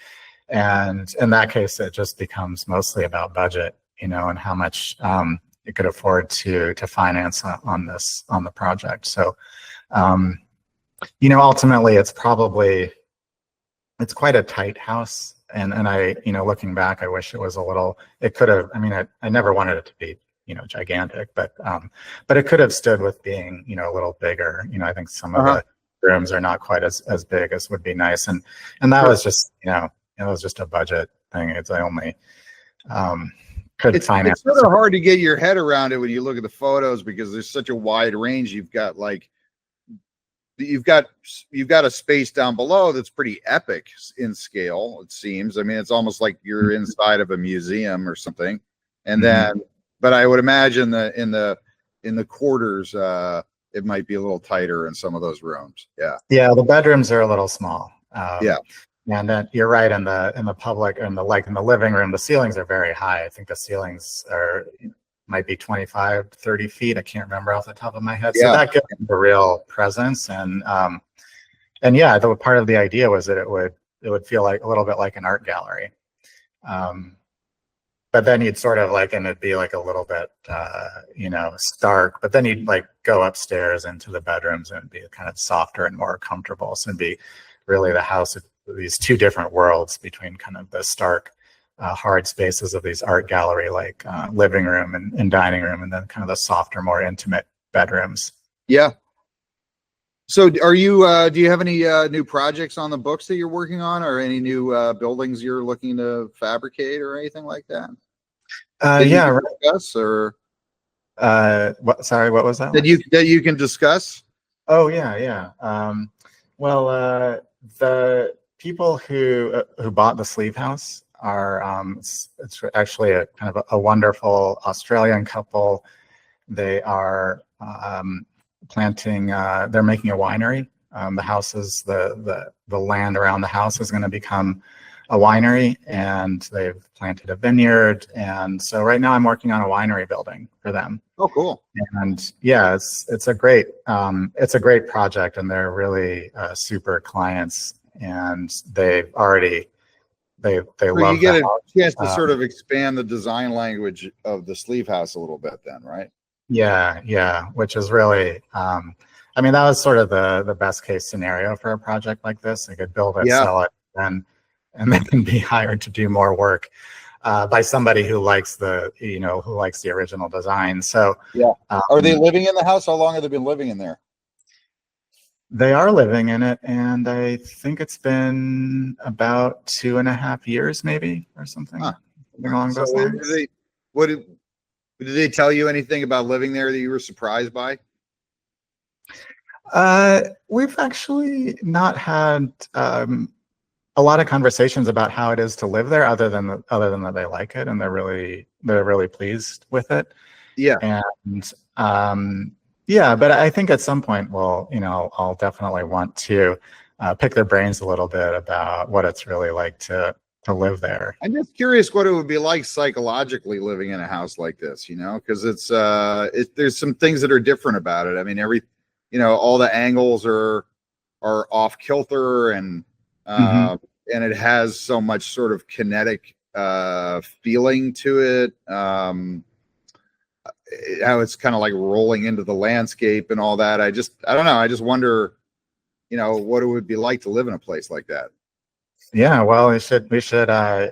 And in that case, it just becomes mostly about budget, and how much you could afford to finance on the project. So, ultimately, it's quite a tight house. And I, looking back, I wish it was it could have, I never wanted it to be, gigantic, but it could have stood with being, a little bigger. I think some of the rooms are not quite as big as would be nice. And that was just, it was just a budget thing. I only could finance. It's sort of hard to get your head around it when you look at the photos, because there's such a wide range. You've got a space down below that's pretty epic in scale, it seems. It's almost like you're inside of a museum or something. And then, but I would imagine that in the quarters, it might be a little tighter in some of those rooms. Yeah. Yeah, the bedrooms are a little small. Yeah. And then you're right, in the public, in the living room, the ceilings are very high. I think the ceilings might be 25, 30 feet. I can't remember off the top of my head. So that gives them a real presence. And yeah, part of the idea was that it would feel like a little bit like an art gallery. But then you'd sort of and it'd be like a little bit, stark, but then you'd go upstairs into the bedrooms and it'd be kind of softer and more comfortable. So it'd be really the house of these two different worlds between kind of the stark, hard spaces of these art gallery living room and dining room, and then kind of the softer, more intimate bedrooms. Yeah. So do you have any new projects on the books that you're working on, or any new buildings you're looking to fabricate or anything like that? Yeah. Discuss, or sorry, what was that? That you can discuss? Oh yeah. Well, the people who bought the sleeve house are it's actually a kind of a wonderful Australian couple. They are planting. They're making a winery. The house is the land around the house is going to become a winery, and they've planted a vineyard. And so right now I'm working on a winery building for them. Oh, cool. And yeah, it's a great project, and they're really super clients, and they love you get the a house. chance to sort of expand the design language of the sleeve house a little bit then, right? Yeah, which is really that was sort of the best case scenario for a project like this. They could build it, sell it, and then be hired to do more work by somebody who likes the original design. So yeah. Are they living in the house? How long have they been living in there? They are living in it, and I think it's been about 2.5 years, maybe, or something. Something along those lines. Did they tell you anything about living there that you were surprised by? We've actually not had a lot of conversations about how it is to live there, other than that they like it and they're really pleased with it. Yeah. And yeah, but I think at some point, I'll definitely want to pick their brains a little bit about what it's really like to live there. I'm just curious what it would be like psychologically living in a house like this, because there's some things that are different about it. All the angles are off kilter, and it has so much sort of kinetic feeling to it. How it's kind of like rolling into the landscape and all that. I don't know. I just wonder, what it would be like to live in a place like that. Yeah, well, you should do a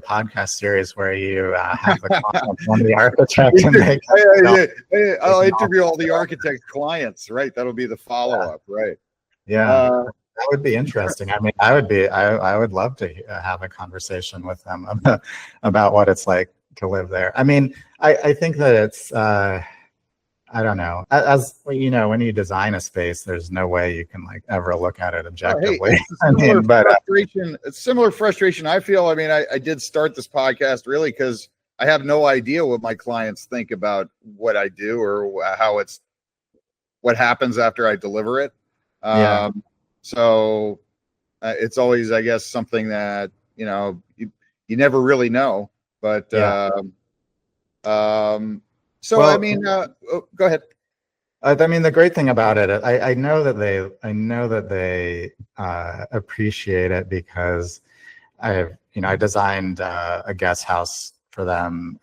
podcast series where you have the comments on the architect. I'll interview all the architect clients, right? That'll be the follow-up, right? Yeah. That would be interesting. I mean, I would love to have a conversation with them about what it's like to live there. I mean, I think that it's, I don't know, as you know, when you design a space, there's no way you can like ever look at it objectively. It's similar frustration I feel. I mean, I did start this podcast really because I have no idea what my clients think about what I do or what happens after I deliver it. So it's always, I guess, something that, you know, you never really know, but, so, well, I mean, go ahead. I mean, the great thing about it, I know that they appreciate it because I designed a guest house for them,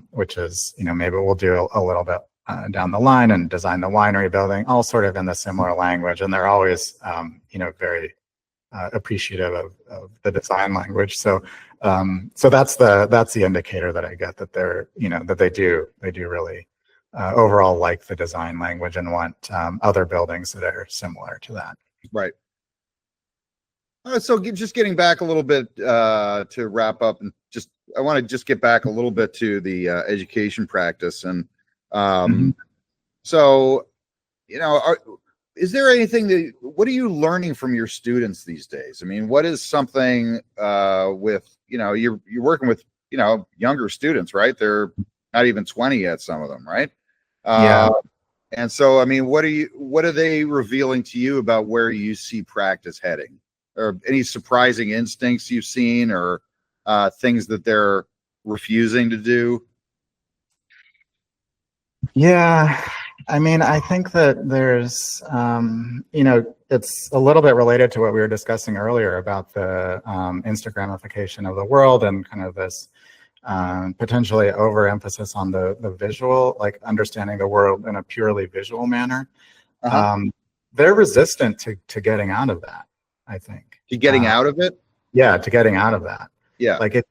which is, you know, maybe we'll do a little bit down the line, and design the winery building, all sort of in the similar language. And they're always, you know, very appreciative of the design language. So, so that's the indicator that I get that they're, you know, that they do really overall like the design language and want other buildings that are similar to that. Right. So just getting back a little bit to wrap up, and I want to just get back a little bit to the education practice. And so, you know, is there anything what are you learning from your students these days? I mean, what is something with, you know, you're working with, you know, younger students, right? They're not even 20 yet, some of them, right? And so, I mean, what are they revealing to you about where you see practice heading, or any surprising instincts you've seen, or things that they're refusing to do? Yeah, I mean, I think that there's, you know, it's a little bit related to what we were discussing earlier about the Instagramification of the world, and kind of this potentially overemphasis on the visual, like understanding the world in a purely visual manner. They're resistant to getting out of that, I think. To getting out of it? Yeah, to getting out of that. Yeah. Like if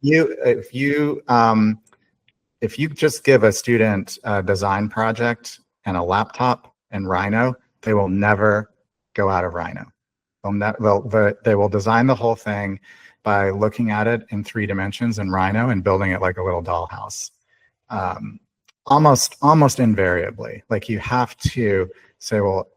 you just give a student a design project and a laptop and Rhino, they will never go out of Rhino. They will design the whole thing by looking at it in 3 dimensions in Rhino and building it like a little dollhouse. Almost invariably. Like you have to say, well,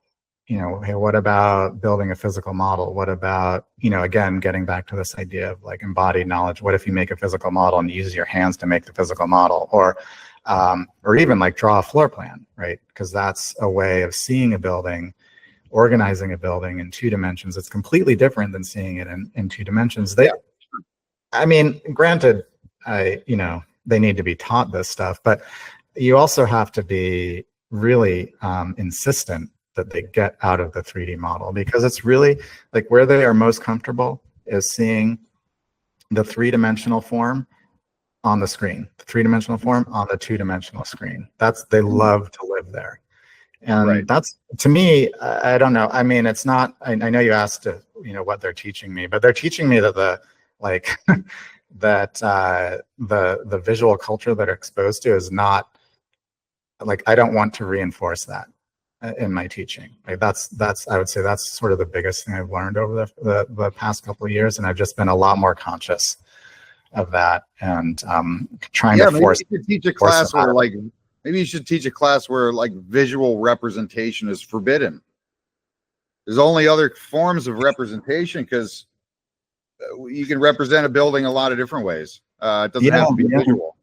you know, hey, what about building a physical model? What about, you know, again, getting back to this idea of like embodied knowledge. What if you make a physical model and use your hands to make the physical model? Or even like draw a floor plan, right? Because that's a way of seeing a building, organizing a building in 2 dimensions. It's completely different than seeing it in 2 dimensions. I mean, granted, you know, they need to be taught this stuff, but you also have to be really insistent that they get out of the 3D model, because it's really like where they are most comfortable is seeing the 3-dimensional form on the screen, the 3-dimensional form on the 2-dimensional screen. They love to live there. And that's, to me, I don't know. I mean, it's not, I know you asked, you know, what they're teaching me, but they're teaching me that the visual culture that are exposed to is not, like, I don't want to reinforce that in my teaching. Like that's I would say that's sort of the biggest thing I've learned over the past couple of years, and I've just been a lot more conscious of that, and trying to force. Maybe you should teach a class where maybe you should teach a class where like visual representation is forbidden. There's only other forms of representation, because you can represent a building a lot of different ways. It doesn't have to be visual.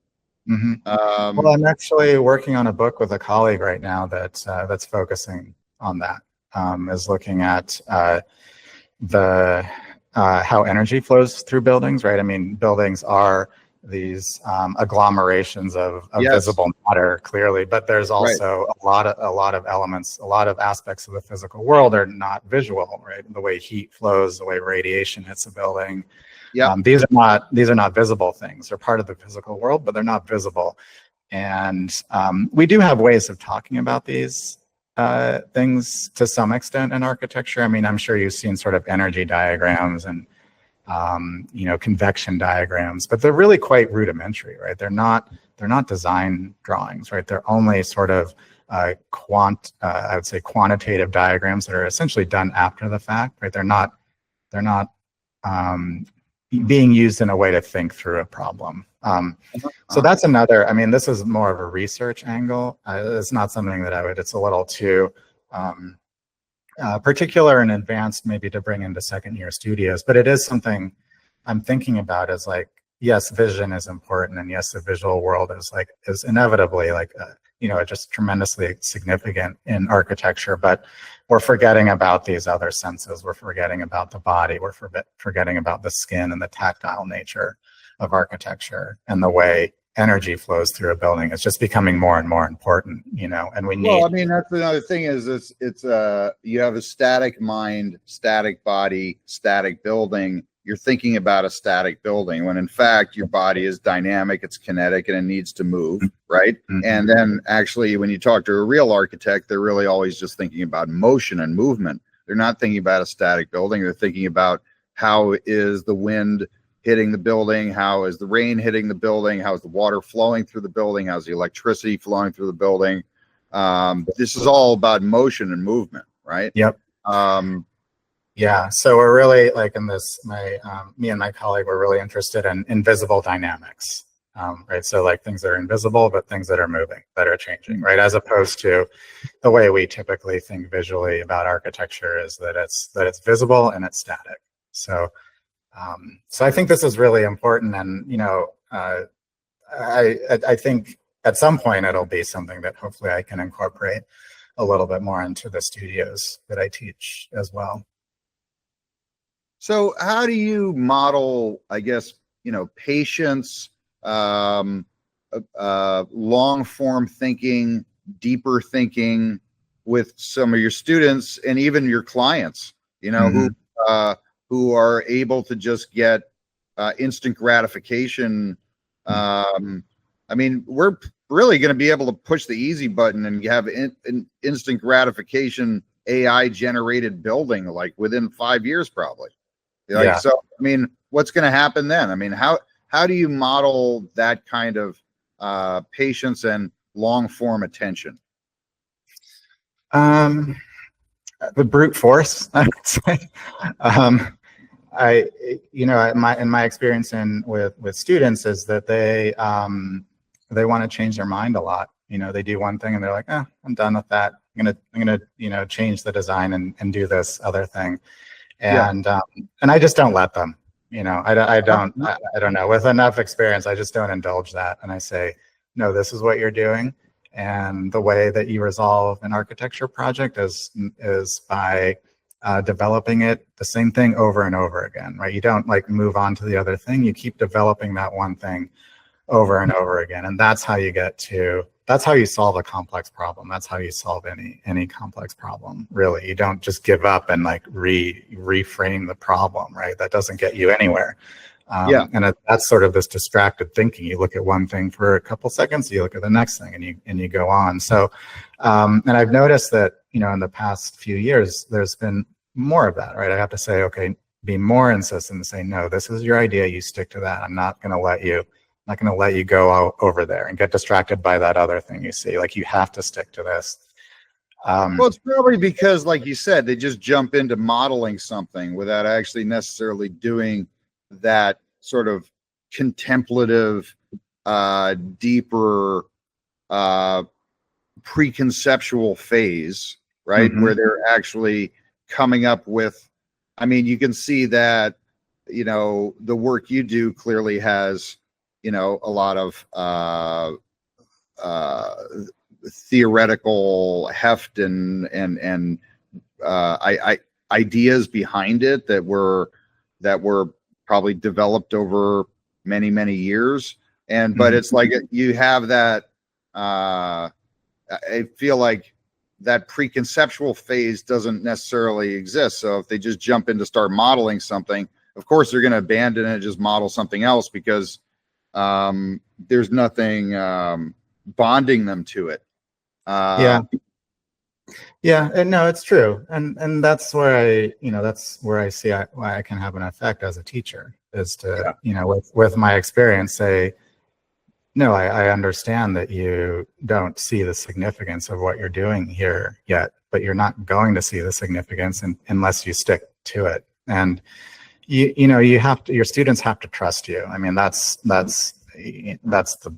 Well, I'm actually working on a book with a colleague right now that's focusing on that. Is looking at how energy flows through buildings, right? I mean, buildings are these agglomerations of visible matter, clearly, but there's also a lot of elements, a lot of aspects of the physical world are not visual, right? The way heat flows, the way radiation hits a building. These are not visible things. They're part of the physical world, but they're not visible. And we do have ways of talking about these things to some extent in architecture. I mean, I'm sure you've seen sort of energy diagrams and you know, convection diagrams, but they're really quite rudimentary, right? They're not design drawings, right? They're only sort of I would say quantitative diagrams that are essentially done after the fact, right? They're not They're not being used in a way to think through a problem. So that's another, I mean, this is more of a research angle. It's not something that it's a little too particular and advanced maybe to bring into second year studios, but it is something I'm thinking about as like, yes, vision is important, and yes, the visual world is inevitably like, just tremendously significant in architecture, but we're forgetting about these other senses. We're forgetting about the body. We're forgetting about the skin and the tactile nature of architecture, and the way energy flows through a building. It's just becoming more and more important, and we need. Well, I mean, that's another thing is it's you have a static mind, static body, static building. You're thinking about a static building when in fact your body is dynamic, it's kinetic, and it needs to move, right? Mm-hmm. And then actually when you talk to a real architect, they're really always just thinking about motion and movement. They're not thinking about a static building. They're thinking about how is the wind hitting the building, how is the rain hitting the building, how is the water flowing through the building, how's the electricity flowing through the building. This is all about motion and movement, right? Yep. Yeah, so we're really like in this, me and my colleague were really interested in invisible dynamics, right? So like things that are invisible, but things that are moving, that are changing, right? As opposed to the way we typically think visually about architecture is that it's visible and it's static. So, so I think this is really important, and I think at some point it'll be something that hopefully I can incorporate a little bit more into the studios that I teach as well. So how do you model, I guess, patience, long form thinking, deeper thinking with some of your students and even your clients, mm-hmm. who are able to just get instant gratification? I mean, we're really going to be able to push the easy button and have an instant gratification AI generated building like within 5 years, probably. Yeah. So, I mean, what's going to happen then? I mean, how do you model that kind of patience and long form attention? The brute force, I would say. In my experience with students is that they want to change their mind a lot. They do one thing and they're like, I'm done with that. I'm gonna change the design and do this other thing. And I just don't let them, I don't know, with enough experience, I just don't indulge that. And I say, no, this is what you're doing. And the way that you resolve an architecture project is by developing it, the same thing over and over again, right? You don't like move on to the other thing. You keep developing that one thing over and over again. And that's how you that's how you solve a complex problem. That's how you solve any complex problem, really. You don't just give up and like reframe the problem, right? That doesn't get you anywhere. And that's sort of this distracted thinking. You look at one thing for a couple seconds, you look at the next thing, and you go on. So, and I've noticed that, in the past few years, there's been more of that, right? I have to say, okay, be more insistent and say, no, this is your idea. You stick to that. I'm not going to let you go over there and get distracted by that other thing you see. Like, you have to stick to this. Well, it's probably because, like you said, they just jump into modeling something without actually necessarily doing that sort of contemplative, deeper, preconceptual phase, right? Mm-hmm. Where they're actually coming up with, I mean, you can see that, the work you do clearly has, a lot of theoretical heft and ideas behind it that were probably developed over many years. And but it's like you have that I feel like that preconceptual phase doesn't necessarily exist. So if they just jump in to start modeling something, of course they're going to abandon it and just model something else because there's nothing bonding them to it. And no, it's true, and that's where I see why I can have an effect as a teacher is to with my experience say, no, I understand that you don't see the significance of what you're doing here yet, but you're not going to see the significance unless you stick to it And your students have to trust you. I mean, that's the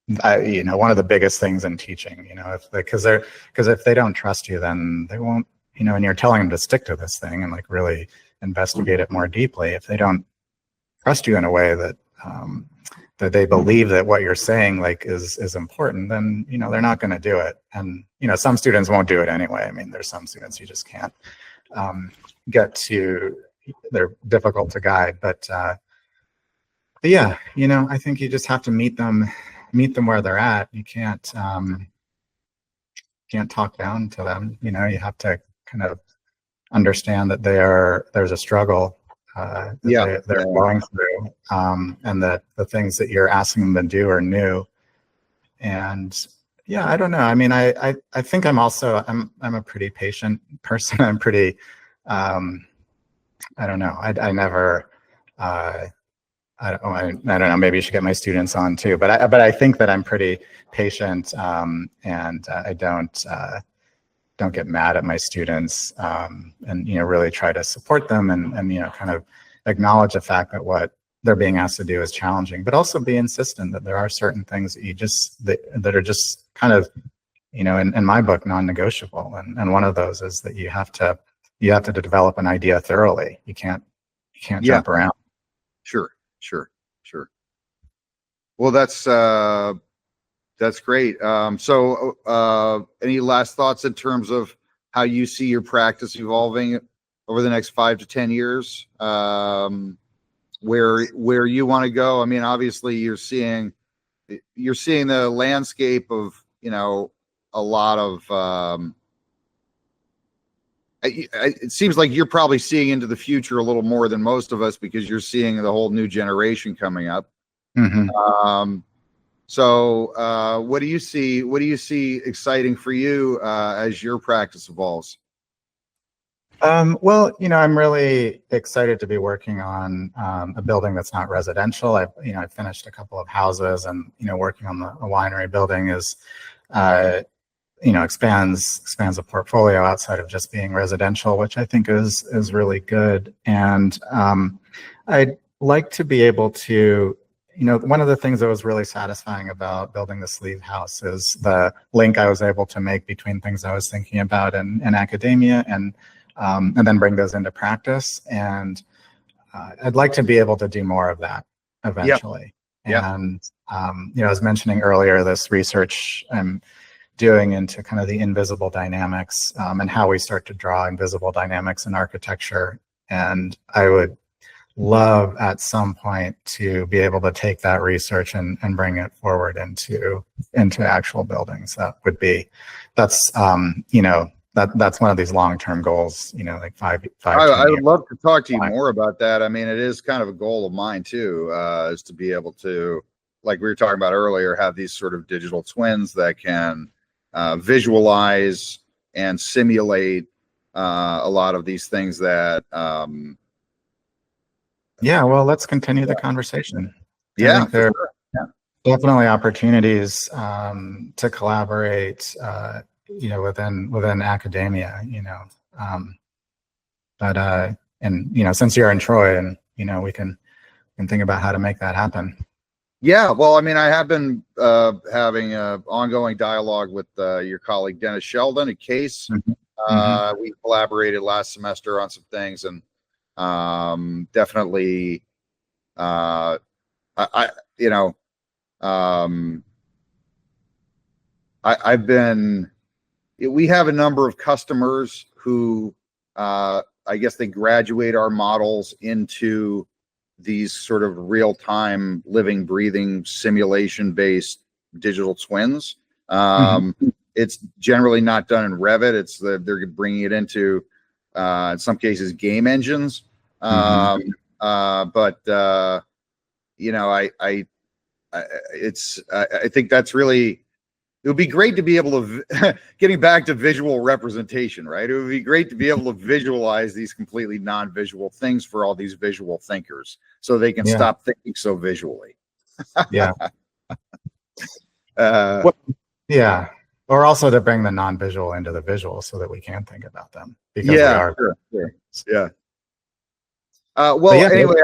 one of the biggest things in teaching, because if they don't trust you, then they won't, and you're telling them to stick to this thing and like really investigate it more deeply. If they don't trust you in a way that that they believe that what you're saying like is important, then they're not going to do it. And some students won't do it anyway. I mean, there's some students you just can't get to. They're difficult to guide, but yeah, I think you just have to meet them where they're at. You can't talk down to them. You have to kind of understand that there's a struggle they're going through, and that the things that you're asking them to do are new. And yeah, I don't know. I mean, I think I'm a pretty patient person. I'm pretty I don't know. I never I don't know. Maybe you should get my students on too. But I think that I'm pretty patient, and I don't get mad at my students, and really try to support them, and kind of acknowledge the fact that what they're being asked to do is challenging, but also be insistent that there are certain things that that are just kind of in my book non-negotiable, and one of those is that you have to develop an idea thoroughly. You can't jump around. Sure. Well, that's great. So any last thoughts in terms of how you see your practice evolving over the next 5 to 10 years? Where you want to go? I mean, obviously you're seeing the landscape of, a lot of, it seems like you're probably seeing into the future a little more than most of us, because you're seeing the whole new generation coming up. Mm-hmm. So what do you see exciting for you as your practice evolves? Well, I'm really excited to be working on a building that's not residential. I've finished a couple of houses, and working on a winery building is expands a portfolio outside of just being residential, which I think is really good. And I'd like to be able to, one of the things that was really satisfying about building the sleeve house is the link I was able to make between things I was thinking about in academia and then bring those into practice. And I'd like to be able to do more of that eventually. Yep. And I was mentioning earlier this research I'm doing into kind of the invisible dynamics, and how we start to draw invisible dynamics in architecture. And I would love at some point to be able to take that research and bring it forward into actual buildings. That's one of these long-term goals, like five. I would love to talk to you more about that. I mean, it is kind of a goal of mine too, is to be able to, like we were talking about earlier, have these sort of digital twins that can visualize and simulate a lot of these things that well, let's continue the conversation. I think there are definitely opportunities to collaborate within academia, but since you're in Troy, and we can think about how to make that happen. Yeah, well, I mean, I have been having an ongoing dialogue with your colleague Dennis Sheldon at Case. Mm-hmm. We collaborated last semester on some things, and definitely, we have a number of customers who, I guess they graduate our models into these sort of real-time living, breathing, simulation-based digital twins. It's generally not done in Revit. They're bringing it into, in some cases, game engines. I think that's really, it would be great to be able to, getting back to visual representation, right? It would be great to be able to visualize these completely non-visual things for all these visual thinkers, so they can stop thinking so visually. Or also to bring the non-visual into the visual so that we can think about them. Because Sure. Yeah. Well, yeah, anyway,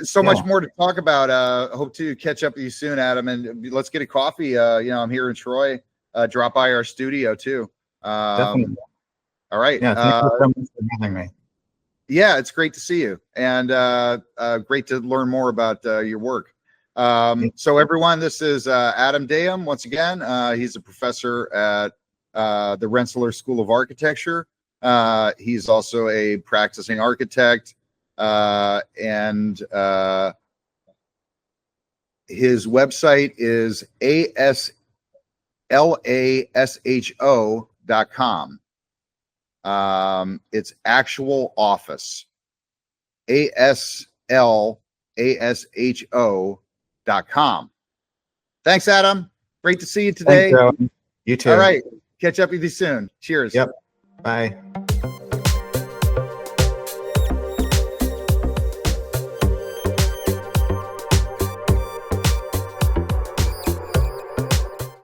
so much yeah. more to talk about. Hope to catch up with you soon, Adam, and let's get a coffee. I'm here in Troy. Drop by our studio too. Definitely. All right. Yeah, thank you so much for having me. Yeah, it's great to see you, and great to learn more about your work. So everyone, this is Adam Dayem. Once again, he's a professor at the Rensselaer School of Architecture. He's also a practicing architect, and his website is aslasho.com. It's actual office, aslasho.com. Thanks, Adam. Great to see you today. Thanks, Joe. You too. All right. Catch up with you soon. Cheers. Yep. Bye.